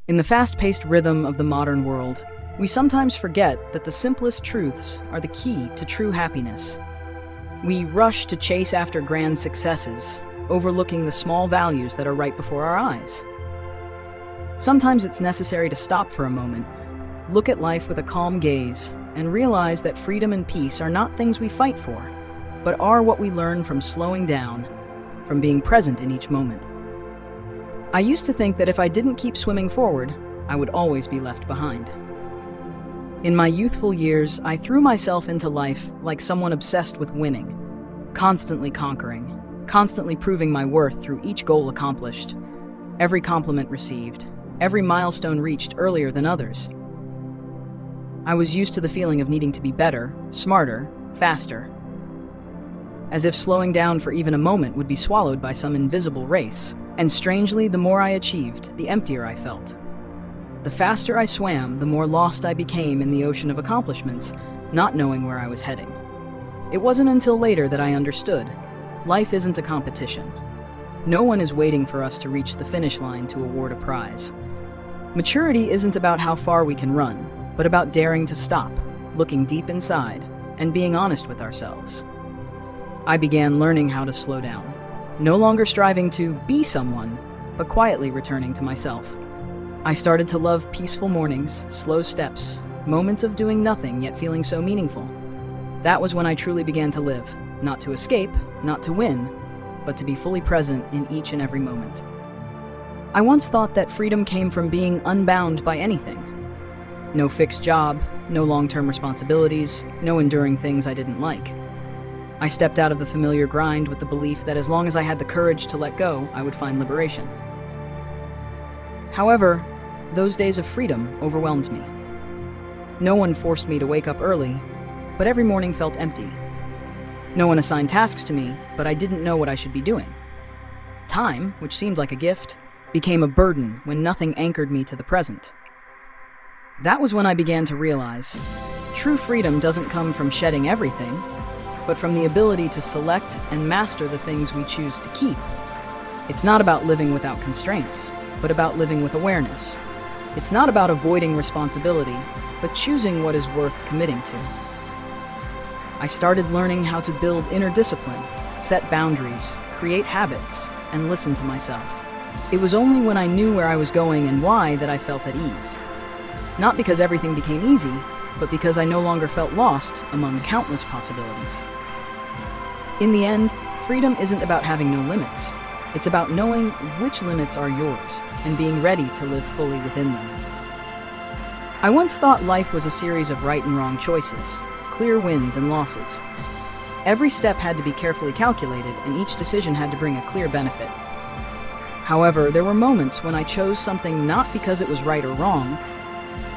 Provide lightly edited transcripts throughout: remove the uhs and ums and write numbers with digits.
In the fast-paced rhythm of the modern world, we sometimes forget that the simplest truths are the key to true happiness. We rush to chase after grand successes, overlooking the small values that are right before our eyes. Sometimes it's necessary to stop for a moment, look at life with a calm gaze, and realize that freedom and peace are not things we fight for, but are what we learn from slowing down, from being present in each moment. I used to think that if I didn't keep swimming forward, I would always be left behind. In my youthful years, I threw myself into life like someone obsessed with winning, constantly conquering, constantly proving my worth through each goal accomplished, every compliment received, every milestone reached earlier than others. I was used to the feeling of needing to be better, smarter, faster, as if slowing down for even a moment would be swallowed by some invisible race. And strangely, the more I achieved, the emptier I felt. The faster I swam, the more lost I became in the ocean of accomplishments, not knowing where I was heading. It wasn't until later that I understood. Life isn't a competition. No one is waiting for us to reach the finish line to award a prize. Maturity isn't about how far we can run, but about daring to stop, looking deep inside, and being honest with ourselves. I began learning how to slow down. No longer striving to be someone, but quietly returning to myself. I started to love peaceful mornings, slow steps, moments of doing nothing yet feeling so meaningful. That was when I truly began to live, not to escape, not to win, but to be fully present in each and every moment. I once thought that freedom came from being unbound by anything. No fixed job, no long-term responsibilities, no enduring things I didn't like. I stepped out of the familiar grind with the belief that as long as I had the courage to let go, I would find liberation. However, those days of freedom overwhelmed me. No one forced me to wake up early, but every morning felt empty. No one assigned tasks to me, but I didn't know what I should be doing. Time, which seemed like a gift, became a burden when nothing anchored me to the present. That was when I began to realize, true freedom doesn't come from shedding everything, but from the ability to select and master the things we choose to keep. It's not about living without constraints, but about living with awareness. It's not about avoiding responsibility, but choosing what is worth committing to. I started learning how to build inner discipline, set boundaries, create habits, and listen to myself. It was only when I knew where I was going and why that I felt at ease. Not because everything became easy, but because I no longer felt lost among countless possibilities. In the end, freedom isn't about having no limits. It's about knowing which limits are yours and being ready to live fully within them. I once thought life was a series of right and wrong choices, clear wins and losses. Every step had to be carefully calculated, and each decision had to bring a clear benefit. However, there were moments when I chose something not because it was right or wrong,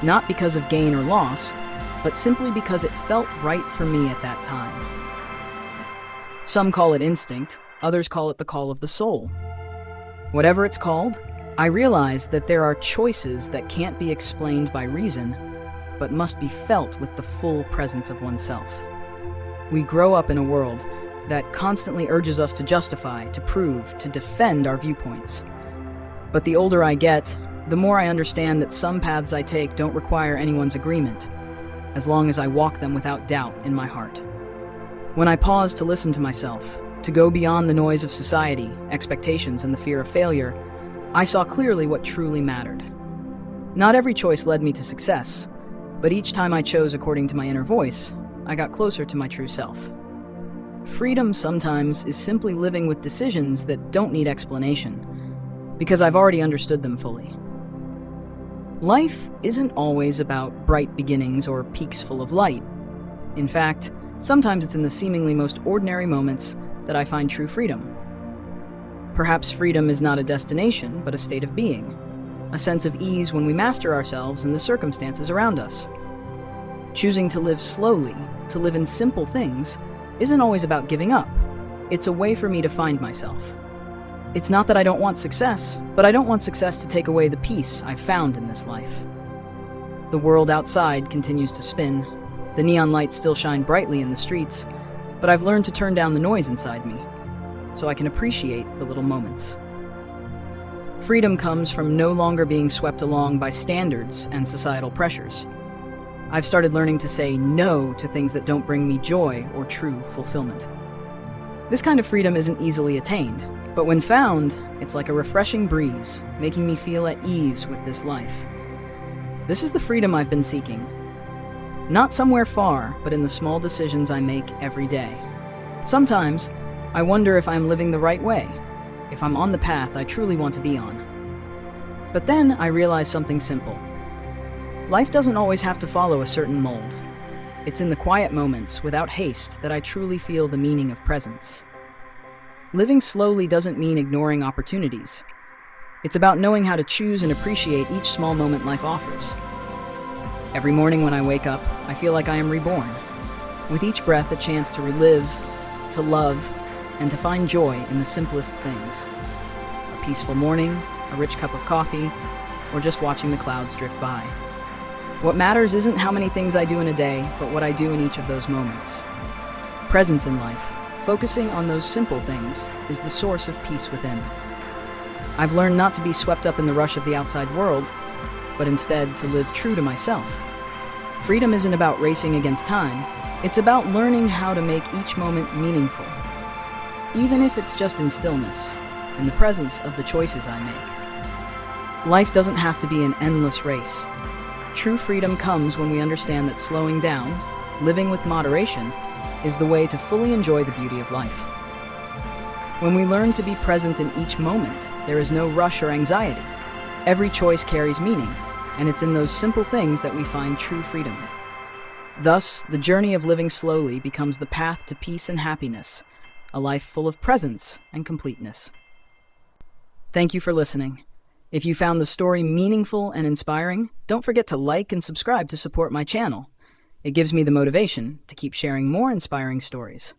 not because of gain or loss, but simply because it felt right for me at that time. Some call it instinct, others call it the call of the soul. Whatever it's called, I realized that there are choices that can't be explained by reason, but must be felt with the full presence of oneself. We grow up in a world that constantly urges us to justify, to prove, to defend our viewpoints. But the older I get, the more I understand that some paths I take don't require anyone's agreement, as long as I walk them without doubt in my heart. When I pause to listen to myself, to go beyond the noise of society, expectations, and the fear of failure, I saw clearly what truly mattered. Not every choice led me to success, but each time I chose according to my inner voice, I got closer to my true self. Freedom sometimes is simply living with decisions that don't need explanation, because I've already understood them fully. Life isn't always about bright beginnings or peaks full of light. In fact, sometimes it's in the seemingly most ordinary moments that I find true freedom. Perhaps freedom is not a destination, but a state of being, a sense of ease when we master ourselves and the circumstances around us. Choosing to live slowly, to live in simple things, isn't always about giving up. It's a way for me to find myself. It's not that I don't want success, but I don't want success to take away the peace I've found in this life. The world outside continues to spin. The neon lights still shine brightly in the streets, but I've learned to turn down the noise inside me, so I can appreciate the little moments. Freedom comes from no longer being swept along by standards and societal pressures. I've started learning to say no to things that don't bring me joy or true fulfillment. This kind of freedom isn't easily attained, but when found, it's like a refreshing breeze, making me feel at ease with this life. This is the freedom I've been seeking. Not somewhere far, but in the small decisions I make every day. Sometimes, I wonder if I'm living the right way, if I'm on the path I truly want to be on. But then I realize something simple. Life doesn't always have to follow a certain mold. It's in the quiet moments, without haste, that I truly feel the meaning of presence. Living slowly doesn't mean ignoring opportunities. It's about knowing how to choose and appreciate each small moment life offers. Every morning when I wake up, I feel like I am reborn. With each breath, a chance to relive, to love, and to find joy in the simplest things. A peaceful morning, a rich cup of coffee, or just watching the clouds drift by. What matters isn't how many things I do in a day, but what I do in each of those moments. Presence in life, focusing on those simple things, is the source of peace within. I've learned not to be swept up in the rush of the outside world, but instead to live true to myself. Freedom isn't about racing against time, it's about learning how to make each moment meaningful. Even if it's just in stillness, in the presence of the choices I make. Life doesn't have to be an endless race. True freedom comes when we understand that slowing down, living with moderation, is the way to fully enjoy the beauty of life. When we learn to be present in each moment, there is no rush or anxiety. Every choice carries meaning, and it's in those simple things that we find true freedom. Thus, the journey of living slowly becomes the path to peace and happiness, a life full of presence and completeness. Thank you for listening. If you found the story meaningful and inspiring, don't forget to like and subscribe to support my channel. It gives me the motivation to keep sharing more inspiring stories.